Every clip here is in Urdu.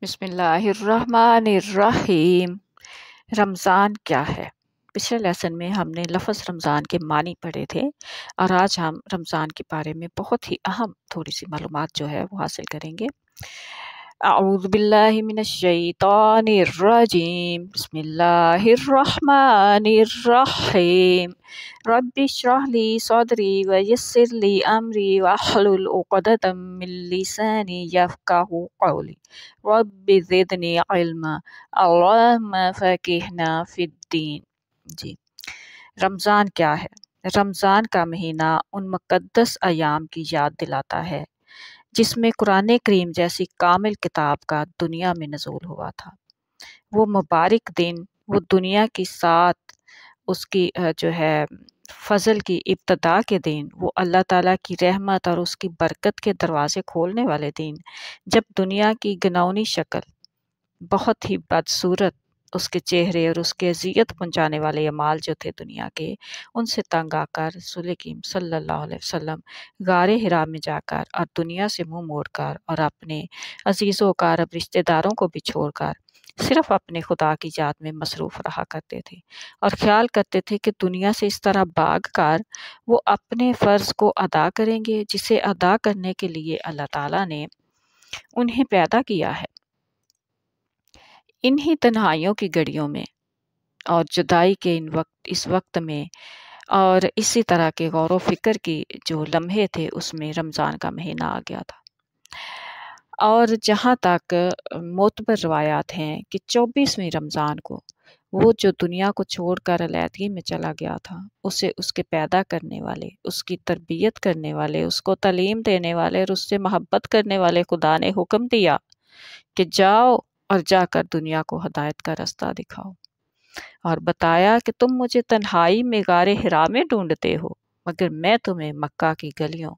بسم اللہ الرحمن الرحیم۔ رمضان کیا ہے؟ پچھلے لیسن میں ہم نے لفظ رمضان کے معنی پڑھے تھے اور آج ہم رمضان کے بارے میں بہت ہی اہم تھوڑی سی معلومات جو ہے وہ حاصل کریں گے۔ اعوذ باللہ من الشیطان الرجیم، بسم اللہ الرحمن الرحیم۔ رب اشرح لی صدری ویسر لی امری واحلل عقدۃ من لسانی یفقہوا قولی رب زدنی علما اللہم فقہنا فی الدین۔ جی، رمضان کیا ہے؟ رمضان کا مہینہ ان مقدس ایام کی یاد دلاتا ہے جس میں قرآن کریم جیسی کامل کتاب کا دنیا میں نزول ہوا تھا۔ وہ مبارک دن، وہ دنیا کی ساتھ اس کی جو ہے فضل کی ابتدا کے دن، وہ اللہ تعالیٰ کی رحمت اور اس کی برکت کے دروازے کھولنے والے دن، جب دنیا کی گناؤنی شکل بہت ہی بدصورت اس کے چہرے اور اس کے اذیت پہنچانے والے اعمال جو تھے دنیا کے، ان سے تنگ آ کر رسول کریم صلی اللہ علیہ وسلم غار حرا میں جا کر اور دنیا سے منہ موڑ کر اور اپنے عزیز و اقارب رشتہ داروں کو بھی چھوڑ کر صرف اپنے خدا کی ذات میں مصروف رہا کرتے تھے اور خیال کرتے تھے کہ دنیا سے اس طرح بھاگ کر وہ اپنے فرض کو ادا کریں گے جسے ادا کرنے کے لیے اللہ تعالیٰ نے انہیں پیدا کیا ہے۔ انہی تنہائیوں کی گھڑیوں میں اور جدائی کے اس وقت میں اور اسی طرح کے غور و فکر کی جو لمحے تھے اس میں رمضان کا مہینہ آ گیا تھا۔ اور جہاں تک معتبر روایات ہیں کہ 24ویں رمضان کو وہ جو دنیا کو چھوڑ کر علیحدگی میں چلا گیا تھا، اسے اس کے پیدا کرنے والے، اس کی تربیت کرنے والے، اس کو تعلیم دینے والے اور اس سے محبت کرنے والے خدا نے حکم دیا کہ جاؤ اور جا کر دنیا کو ہدایت کا راستہ دکھاؤ، اور بتایا کہ تم مجھے تنہائی میں غار حرا میں ڈھونڈتے ہو مگر میں تمہیں مکہ کی گلیوں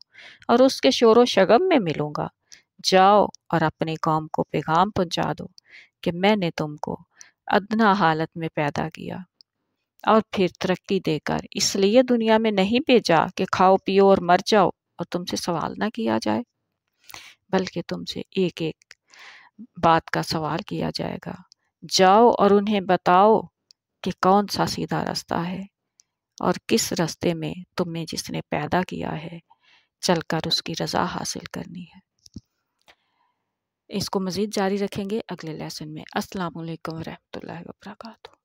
اور اس کے شور و شگم میں ملوں گا۔ جاؤ اور اپنی قوم کو پیغام پہنچا دو کہ میں نے تم کو ادنا حالت میں پیدا کیا اور پھر ترقی دے کر اس لیے دنیا میں نہیں بھیجا کہ کھاؤ پیو اور مر جاؤ اور تم سے سوال نہ کیا جائے، بلکہ تم سے ایک ایک بات کا سوال کیا جائے گا۔ جاؤ اور انہیں بتاؤ کہ کون سا سیدھا راستہ ہے اور کس راستے میں تمہیں جس نے پیدا کیا ہے چل کر اس کی رضا حاصل کرنی ہے۔ اس کو مزید جاری رکھیں گے اگلے لیسن میں۔ السلام علیکم ورحمۃ اللہ وبرکاتہ۔